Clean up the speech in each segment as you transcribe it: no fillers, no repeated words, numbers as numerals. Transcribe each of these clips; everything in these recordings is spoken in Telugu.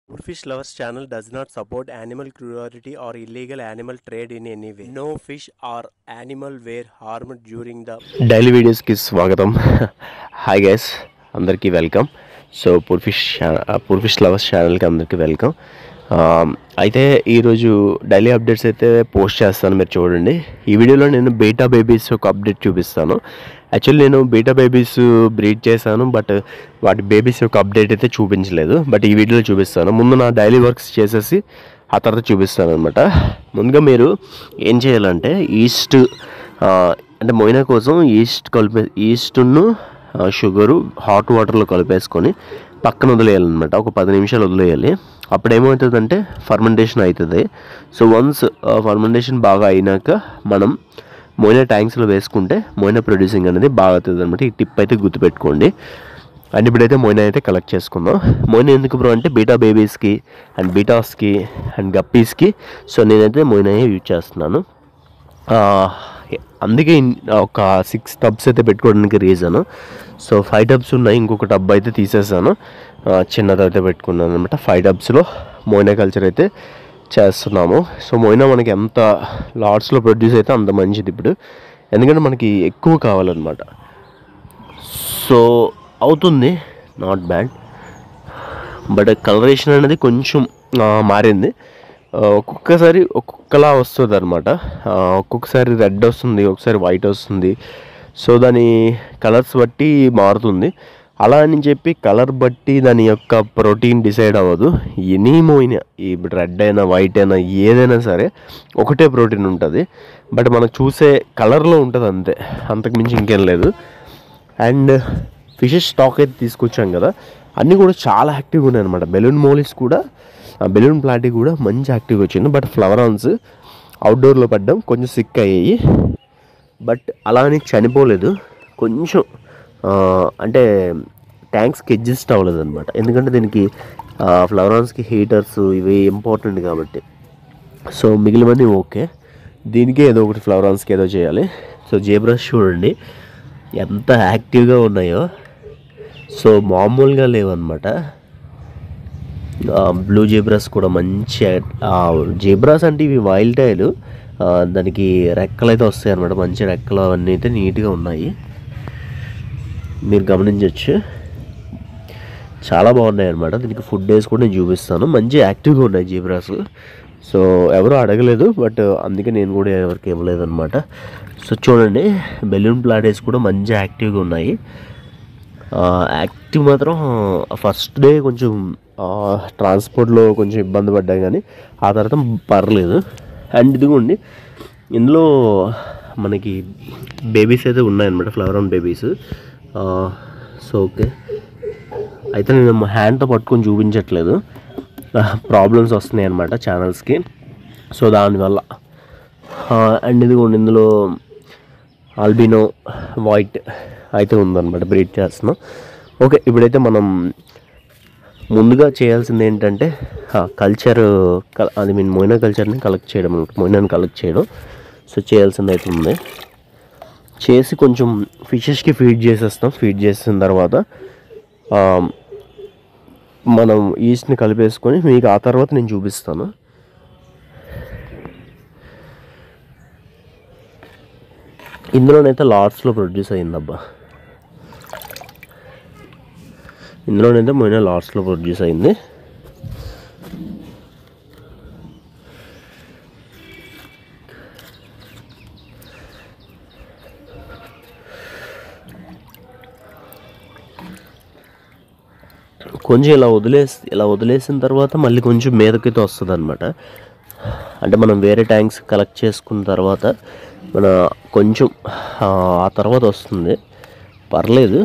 Fish Lovers channel does not support animal cruelty or illegal animal trade in any way. No fish or animal were harmed during the daily వీడియోస్కి స్వాగతం. హాయ్ గైస్, అందరికీ వెల్కమ్. సో పూర్ఫిష్ లవర్స్ ఛానల్కి అందరికీ వెల్కమ్. అయితే ఈరోజు డైలీ అప్డేట్స్ అయితే పోస్ట్ చేస్తాను, మీరు చూడండి. ఈ వీడియోలో నేను బీటా బేబీస్ ఒక అప్డేట్ చూపిస్తాను. యాక్చువల్లీ నేను బీటా బేబీస్ బ్రీడ్ చేశాను, బట్ వాటి బేబీస్ యొక్క అప్డేట్ అయితే చూపించలేదు. బట్ ఈ వీడియోలో చూపిస్తాను. ముందు నా డైలీ వర్క్స్ చేసేసి ఆ తర్వాత చూపిస్తాను అనమాట. ముందుగా మీరు ఏం చేయాలంటే అంటే మొయినా కోసం ఈస్ట్ను షుగరు హాట్ వాటర్లో కలిపేసుకొని పక్కన వదిలేయాలన్నమాట. ఒక 10 నిమిషాలు వదిలేయాలి. అప్పుడు ఏమవుతుందంటే ఫర్మెంటేషన్ అవుతుంది. సో వన్స్ ఫర్మెంటేషన్ బాగా అయినాక మనం మొయినా ట్యాంక్స్లో వేసుకుంటే మొయినా ప్రొడ్యూసింగ్ అనేది బాగా అవుతుంది అనమాట. ఈ టిప్ అయితే గుర్తుపెట్టుకోండి. అండ్ ఇప్పుడైతే మొయినా అయితే కలెక్ట్ చేసుకుందాం. మొయినా ఎందుకు బ్రో అంటే బీటా బేబీస్కి అండ్ బీటాస్కి అండ్ గప్పీస్కి. సో నేనైతే మొయినా యూజ్ చేస్తున్నాను. అందుకే ఒక 6 టబ్స్ అయితే పెట్టుకోవడానికి రీజను. సో 5 టబ్స్ ఉన్నాయి, ఇంకొక టబ్ అయితే తీసేసాను, చిన్నది అయితే పెట్టుకున్నాను అనమాట. 5 టబ్స్లో మొయినా కల్చర్ అయితే చేస్తున్నాము. సో మొయినా మనకి ఎంత లాట్స్లో ప్రొడ్యూస్ అయితే అంత మంచిది ఇప్పుడు, ఎందుకంటే మనకి ఎక్కువ కావాలన్నమాట. సో అవుతుంది, నాట్ బ్యాడ్. బట్ కలరేషన్ అనేది కొంచెం మారింది. ఒక్కొక్కసారి ఒక్కొక్కలా వస్తుంది అనమాట. ఒక్కొక్కసారి రెడ్ వస్తుంది, ఒకసారి వైట్ వస్తుంది. సో దాని కలర్స్ బట్టి మారుతుంది. అలా అని చెప్పి కలర్ బట్టి దాని యొక్క ప్రోటీన్ డిసైడ్ అవ్వదు. ఎనీ మొయినా, ఈ రెడ్ అయినా వైట్ అయినా ఏదైనా సరే ఒకటే ప్రోటీన్ ఉంటుంది. బట్ మనం చూసే కలర్లో ఉంటుంది అంతే, అంతకుమించి ఇంకేం లేదు. అండ్ ఫిషెస్ స్టాక్ అయితే తీసుకొచ్చాం కదా, అన్నీ కూడా చాలా యాక్టివ్గా ఉన్నాయి అనమాట. బెలూన్ మోలిస్ కూడా, బెలూన్ ప్లాటీ కూడా మంచి యాక్టివ్గా వచ్చింది. బట్ ఫ్లవరాన్స్ అవుట్డోర్లో పడ్డం కొంచెం సిక్ అయ్యాయి. బట్ అలా అని చనిపోలేదు, కొంచెం అంటే ట్యాంక్స్కి అడ్జస్ట్ అవ్వలేదు అనమాట. ఎందుకంటే దీనికి ఫ్లవరాన్స్కి హీటర్స్ ఇవి ఇంపార్టెంట్ కాబట్టి. సో మిగిలినవన్నీ ఓకే, దీనికే ఏదో ఒకటి ఫ్లవరాన్స్కి ఏదో చేయాలి. సో జేబ్రాస్ చూడండి ఎంత యాక్టివ్గా ఉన్నాయో. సో మామూలుగా లేవన్నమాట. బ్లూ జేబ్రాస్ కూడా మంచి జేబ్రాస్ అంటే ఇవి వైల్డ్ టైలు, దానికి రెక్కలు అయితే వస్తాయి అన్నమాట. మంచి రెక్కలు అవన్నీ అయితే నీట్గా ఉన్నాయి, మీరు గమనించవచ్చు. చాలా బాగున్నాయి అన్నమాట. దీనికి ఫుడ్ వేసి కూడా నేను చూపిస్తాను. మంచి యాక్టివ్గా ఉన్నాయి జేబ్రాస్. సో ఎవరు అడగలేదు, బట్ అందుకే నేను కూడా ఎవరికి ఇవ్వలేదు అనమాట. సో చూడండి, బెలూన్ ప్లాటేస్ కూడా మంచి యాక్టివ్గా ఉన్నాయి. యాక్టివ్ మాత్రం ఫస్ట్ డే కొంచెం ట్రాన్స్పోర్ట్లో కొంచెం ఇబ్బంది పడ్డా, కానీ ఆ తర్వాత పర్లేదు. అండ్ ఇదిగోండి, ఇందులో మనకి బేబీస్ అయితే ఉన్నాయన్నమాట, ఫ్లవరాన్ బేబీస్. సో ఓకే, అయితే నేను హ్యాండ్తో పట్టుకొని చూపించట్లేదు, ప్రాబ్లమ్స్ వస్తున్నాయి అన్నమాట ఛానల్స్కి. సో దానివల్ల. అండ్ ఇదిగోండి, ఇందులో ఆల్బినో వైట్ అయితే ఉందన్నమాట, బ్రీడ్ చేస్తున్నాం. ఓకే, ఇప్పుడైతే మనం ముందుగా చేయాల్సింది ఏంటంటే మొయినా కల్చర్ని కలెక్ట్ చేయడం, మొయినాని కలెక్ట్ చేయడం. సో చేయాల్సింది అయితే ఉంది, చేసి కొంచెం ఫిషెస్కి ఫీడ్ చేసేస్తాం. ఫీడ్ చేసిన తర్వాత మనం ఈస్ట్ని కలిపేసుకొని మీకు ఆ తర్వాత నేను చూపిస్తాను. ఇందులోనైతే లాట్స్లో ప్రొడ్యూస్ అయిందబ్బా, ఇందులోనైతే మొయినా లాట్స్లో ప్రొడ్యూస్ అయింది. కొంచెం ఇలా వదిలేసిన తర్వాత మళ్ళీ కొంచెం మీదకైతే వస్తుంది అనమాట. అంటే మనం వేరే ట్యాంక్స్ కలెక్ట్ చేసుకున్న తర్వాత కొంచెం ఆ తర్వాత వస్తుంది, పర్లేదు,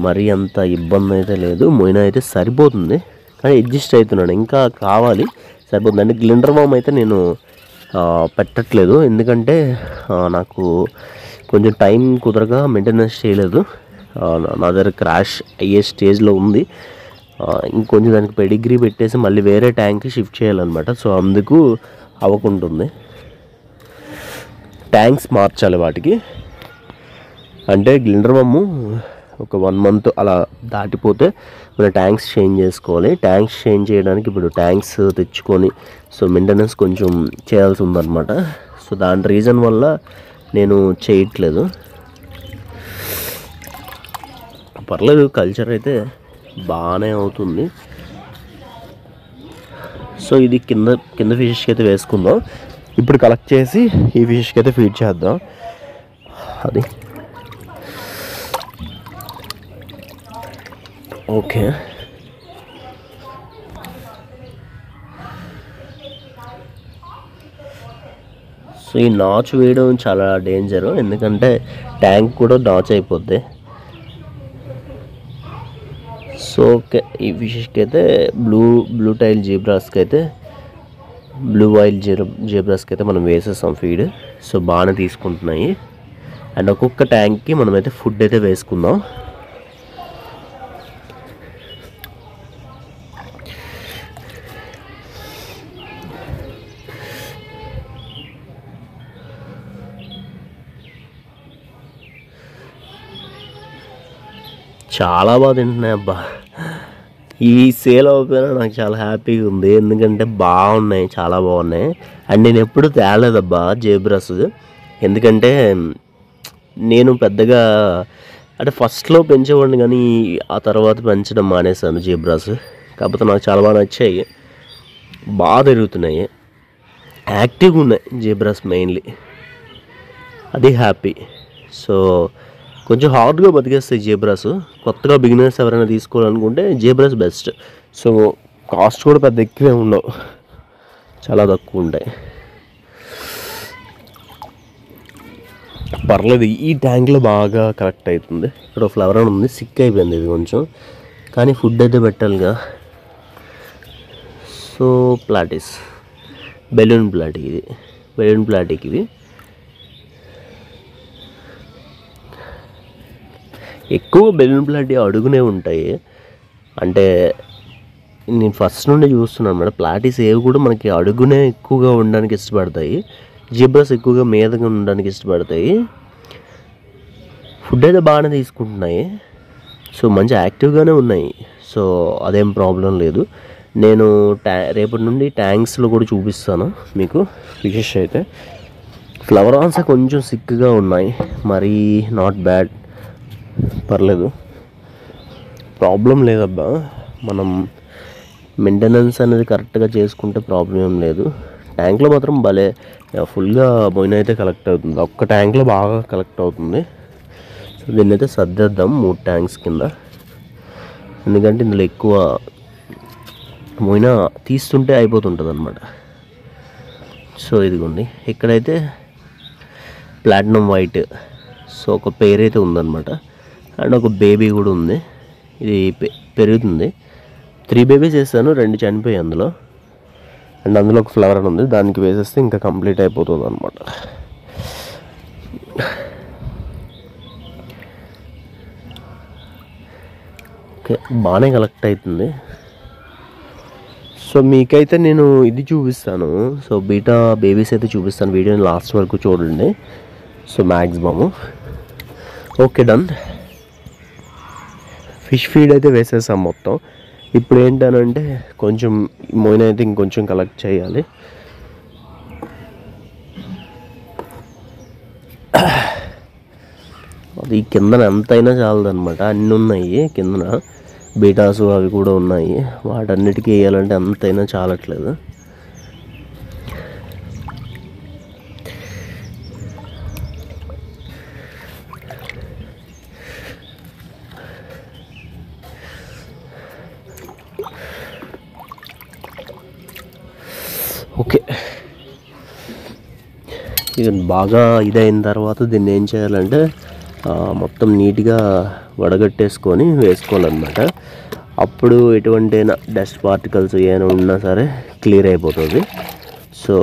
మరీ అంత ఇబ్బంది అయితే లేదు. మొయినా అయితే సరిపోతుంది, కానీ అడ్జస్ట్ అవుతున్నాను, ఇంకా కావాలి, సరిపోతుంది. అంటే గ్లిండర్ వామ్ అయితే నేను పెట్టట్లేదు, ఎందుకంటే నాకు కొంచెం టైం కుదరగా మెయింటెనెన్స్ చేయలేదు. నా దగ్గర క్రాష్ అయ్యే స్టేజ్లో ఉంది. ఇంకొంచెం దానికి పెడిగ్రీ పెట్టేసి మళ్ళీ వేరే ట్యాంక్కి షిఫ్ట్ చేయాలన్నమాట. సో అందుకు అవ్వకుంటుంది, ట్యాంక్స్ మార్చాలి వాటికి. అంటే గ్లిండర్ వమ్ము ఒక 1 మంత్ అలా దాటిపోతే మన ట్యాంక్స్ చేంజ్ చేసుకోవాలి. ట్యాంక్స్ చేంజ్ చేయడానికి ఇప్పుడు ట్యాంక్స్ తెచ్చుకొని సో మెయింటెనెన్స్ కొంచెం చేయాల్సి ఉందన్నమాట. సో దాని రీజన్ వల్ల నేను చేయట్లేదు. పర్లేదు, కల్చర్ అయితే బాగానే అవుతుంది. సో ఇది కింద ఫిషెస్కి అయితే వేసుకుందాం. ఇప్పుడు కలెక్ట్ చేసి ఈ ఫిషెస్కి అయితే ఫీడ్ చేద్దాం. అది ఓకే. సో ఈ నాచు వేయడం చాలా డేంజరు, ఎందుకంటే ట్యాంక్ కూడా నాచు అయిపోద్ది. సో ఓకే, ఈ ఫిషెస్కి అయితే బ్లూ టైల్ జీబ్రాస్కి అయితే బ్లూ వైల్ జీబ్రాస్కి అయితే మనం వేసేస్తాం ఫీడ్. సో బాగానే తీసుకుంటున్నాయి. అండ్ ఒక్కొక్క ట్యాంక్కి మనమైతే ఫుడ్ అయితే వేసుకుందాం. చాలా బాగా తింటున్నాయి అబ్బా. ఈ సేల్ అయిపోయినా నాకు చాలా హ్యాపీగా ఉంది, ఎందుకంటే బాగున్నాయి, చాలా బాగున్నాయి. అండ్ నేను ఎప్పుడు తేలేదబ్బా జేబ్రాస్, ఎందుకంటే నేను పెద్దగా అంటే ఫస్ట్లో పెంచేవాడిని కానీ ఆ తర్వాత పెంచడం మానేశాను జేబ్రాస్. కాకపోతే నాకు చాలా బాగా నచ్చాయి, బాగా తిరుగుతున్నాయి, యాక్టివ్గా ఉన్నాయి జేబ్రాస్ మెయిన్లీ, అది హ్యాపీ. సో కొంచెం హార్డ్గా బతికేస్తాయి జేబ్రాస్. కొత్తగా బిగినర్స్ ఎవరైనా తీసుకోవాలనుకుంటే జేబ్రాస్ బెస్ట్. సో కాస్ట్ కూడా పెద్ద ఎక్కువే ఉండవు, చాలా తక్కువ ఉంటాయి. పర్లేదు, ఈ ట్యాంక్లో బాగా కరెక్ట్ అవుతుంది. ఇక్కడ ఫ్లవర్ అని ఉంది, సిక్ అయిపోయింది ఇది కొంచెం, కానీ ఫుడ్ అయితే పెట్టాలిగా. సో ప్లాటిస్ బెలూన్ ప్లాటిక్ ఇది ఎక్కువ బెలూన్ ప్లాటీ అడుగునే ఉంటాయి. అంటే నేను ఫస్ట్ నుండి చూస్తున్నాను అన్నమాట, ప్లాటీస్ ఏవి కూడా మనకి అడుగునే ఎక్కువగా ఉండడానికి ఇష్టపడతాయి, జిబ్రాస్ ఎక్కువగా మీదగా ఉండడానికి ఇష్టపడతాయి. ఫుడ్ అయితే బాగానే తీసుకుంటున్నాయి, సో మంచి యాక్టివ్గానే ఉన్నాయి. సో అదేం ప్రాబ్లం లేదు. నేను రేపటి నుండి ట్యాంక్స్లో కూడా చూపిస్తాను మీకు ఫిషెస్. అయితే ఫ్లవర్ ఆన్స్ కొంచెం సిక్గా ఉన్నాయి, మరీ నాట్ బ్యాడ్, పర్లేదు, ప్రాబ్లం లేదబ్బా. మనం మెయింటెనెన్స్ అనేది కరెక్ట్గా చేసుకుంటే ప్రాబ్లం ఏం లేదు. ట్యాంక్లో మాత్రం భలే ఫుల్గా మొయిన అయితే కలెక్ట్ అవుతుంది, ఒక్క ట్యాంక్లో బాగా కలెక్ట్ అవుతుంది. సో దీన్ని అయితే సర్దేద్దాం 3 ట్యాంక్స్ కింద, ఎందుకంటే ఇందులో ఎక్కువ మొయిన తీస్తుంటే అయిపోతుంటుంది అన్నమాట. సో ఇదిగోండి, ఇక్కడైతే ప్లాటినం వైట్, సో ఒక పేరు అయితే ఉందన్నమాట. అండ్ ఒక బేబీ కూడా ఉంది, ఇది పెరుగుతుంది. 3 బేబీస్ వేసాను, 2 చనిపోయాయి అందులో. అండ్ అందులో ఒక ఫ్లవర్ అని ఉంది, దానికి వేసేస్తే ఇంకా కంప్లీట్ అయిపోతుంది అనమాట. ఓకే, బాగానే కలెక్ట్ అవుతుంది. సో మీకైతే నేను ఇది చూపిస్తాను, సో బీటా బేబీస్ అయితే చూపిస్తాను, వీడియోని లాస్ట్ వరకు చూడండి. So maximum okay, done. Fish feed అయితే వేసేసాం మొత్తం. ఇప్పుడు ఏంటనంటే కొంచెం మొయిన అయితే ఇంకొంచెం కలెక్ట్ చేయాలి. అది కిందన ఎంతైనా చాలదన్నమాట, అన్నీ ఉన్నాయి కిందన, బీటాసు అవి కూడా ఉన్నాయి, వాటన్నిటికీ వేయాలంటే ఎంతైనా చాలట్లేదు. ఓకే, ఇది బాగా ఇదైన తర్వాత దీన్ని ఏం చేయాలంటే మొత్తం నీట్గా వడగట్టేసుకొని వేసుకోవాలన్నమాట. అప్పుడు ఎటువంటి డస్ట్ పార్టికల్స్ ఏమైనా ఉన్నా సరే క్లియర్ అయిపోతుంది. సో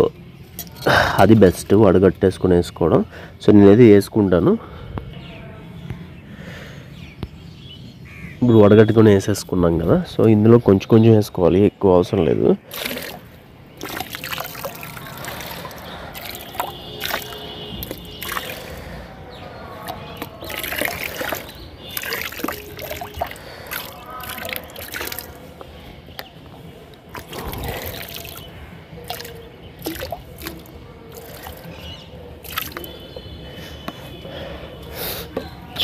అది బెస్ట్, వడగట్టేసుకొని వేసుకోవడం. సో నేనైతే వేసుకుంటాను. ఇప్పుడు వడగట్టుకొని వేసేసుకున్నాం కదా, సో ఇందులో కొంచెం కొంచెం వేసుకోవాలి, ఎక్కువ అవసరం లేదు.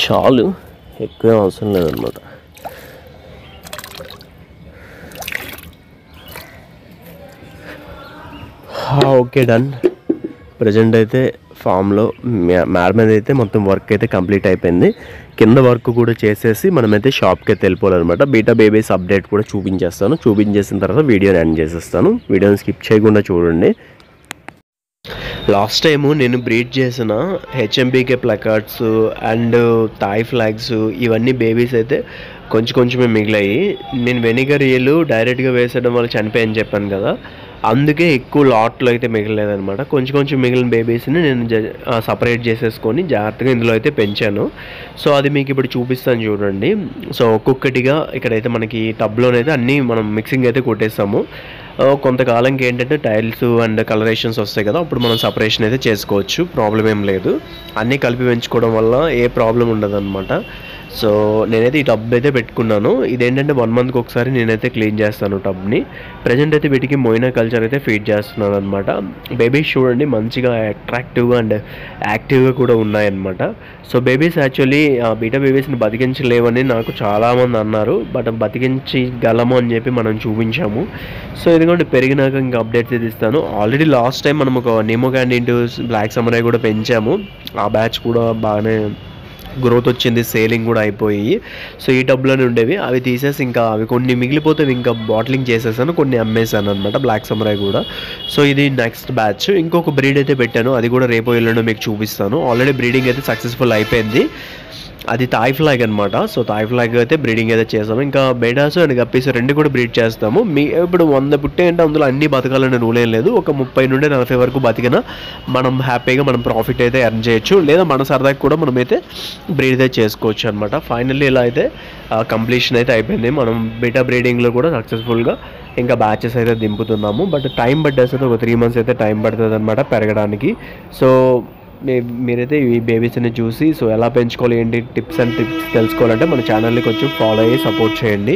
చాలు, ఎక్కువ అవసరం లేదన్నమాట. Okay, done. ప్రజెంట్ అయితే ఫామ్లో మేడ మీద అయితే మొత్తం వర్క్ అయితే కంప్లీట్ అయిపోయింది. కింద వర్క్ కూడా చేసేసి మనమైతే షాప్కి అయితే వెళ్ళిపోవాలన్నమాట. బీటా బేబీస్ అప్డేట్ కూడా చూపించేసిన తర్వాత వీడియోని ఎండ్ చేసేస్తాను. వీడియోని స్కిప్ చేయకుండా చూడండి. లాస్ట్ టైము నేను బ్రీడ్ చేసిన హెచ్ఎంబీకే ప్లకార్డ్స్ అండ్ థాయ్ ఫ్లాగ్స్ ఇవన్నీ బేబీస్ అయితే కొంచెమే మిగిలాయి. నేను వెనిగర్ ఏలు డైరెక్ట్గా వేసేయడం వల్ల చనిపోయాయని చెప్పాను కదా, అందుకే ఎక్కువ లాట్లో అయితే మిగలలేదనమాట. కొంచెం మిగిలిన బేబీస్ని నేను సపరేట్ చేసేసుకొని జాగ్రత్తగా ఇందులో అయితే పెంచాను. సో అది మీకు ఇప్పుడు చూపిస్తాను చూడండి. సో ఒక్కొక్కటిగా ఇక్కడైతే మనకి టబ్లోనైతే అన్నీ మనం మిక్సింగ్ అయితే కొట్టేస్తాము. కొంతకాలంకి ఏంటంటే టైల్స్ అండ్ కలరేషన్స్ వస్తాయి కదా, అప్పుడు మనం సపరేషన్ అయితే చేసుకోవచ్చు, ప్రాబ్లం ఏం లేదు. అన్నీ కలిపి పెంచుకోవడం వల్ల ఏ ప్రాబ్లం ఉండదు అనమాట. సో నేనైతే ఈ టబ్ అయితే పెట్టుకున్నాను. ఇదేంటంటే 1 monthకి ఒకసారి నేనైతే క్లీన్ చేస్తాను టబ్ని. ప్రజెంట్ అయితే వీటికి మోయినా కల్చర్ అయితే ఫీడ్ చేస్తున్నాను అనమాట. బేబీస్ చూడండి మంచిగా అట్రాక్టివ్గా అండ్ యాక్టివ్గా కూడా ఉన్నాయన్నమాట. సో బేబీస్ యాక్చువల్లీ బీటా బేబీస్ని బతికించలేవని నాకు చాలామంది అన్నారు, బట్ బతికించగలము అని చెప్పి మనం చూపించాము. సో ఎందుకంటే పెరిగినాక ఇంకా అప్డేట్స్ అయితే ఇస్తాను. ఆల్రెడీ లాస్ట్ టైం మనం ఒక నెమో క్యాండిడ్ బ్లాక్ సమురాయ్ కూడా పెంచాము. ఆ బ్యాచ్ కూడా బాగానే గ్రోత్ వచ్చింది, సేలింగ్ కూడా అయిపోయి. సో ఈ టబ్లోనే ఉండేవి, అవి తీసేసి ఇంకా అవి కొన్ని మిగిలిపోతే ఇంకా బాటిలింగ్ చేసేసాను, కొన్ని అమ్మేసాను అనమాట, బ్లాక్ సమురాయ్ కూడా. సో ఇది నెక్స్ట్ బ్యాచ్. ఇంకొక బ్రీడ్ అయితే పెట్టాను, అది కూడా రేపు ఎల్లుండో మీకు చూపిస్తాను. ఆల్రెడీ బ్రీడింగ్ అయితే సక్సెస్ఫుల్ అయిపోయింది. అది థాయ్ ఫ్లాగ్ అనమాట. సో థాయ్ ఫ్లాగ్ అయితే బ్రీడింగ్ అయితే చేస్తాము. ఇంకా బెటాస్ అండ్ గప్పీస్ 2 కూడా బ్రీడ్ చేస్తాము. ఇప్పుడు 100 పుట్టే అంటే అందులో అన్ని బతకాలనే రూల్ ఏం లేదు. ఒక 30 నుండి 40 వరకు బతికినా మనం హ్యాపీగా మనం ప్రాఫిట్ అయితే ఎర్న్ చేయొచ్చు, లేదా మన సరదాకి కూడా మనమైతే బ్రీడ్ అయితే చేసుకోవచ్చు అనమాట. ఫైనల్లీ ఇలా అయితే కంప్లీషన్ అయితే అయిపోయింది. మనం బీటా బ్రీడింగ్లో కూడా సక్సెస్ఫుల్గా ఇంకా బ్యాచెస్ అయితే దింపుతున్నాము. బట్ టైం పట్టేస్తే ఒక 3 months అయితే టైం పడుతుంది అనమాట పెరగడానికి. సో మీరైతే ఈ బేబీస్ని చూసి సో ఎలా పెంచుకోవాలి ఏంటి టిప్స్ అండ్ ట్రిక్స్ తెలుసుకోవాలంటే మన ఛానల్ని కొంచెం ఫాలో అయ్యి సపోర్ట్ చేయండి.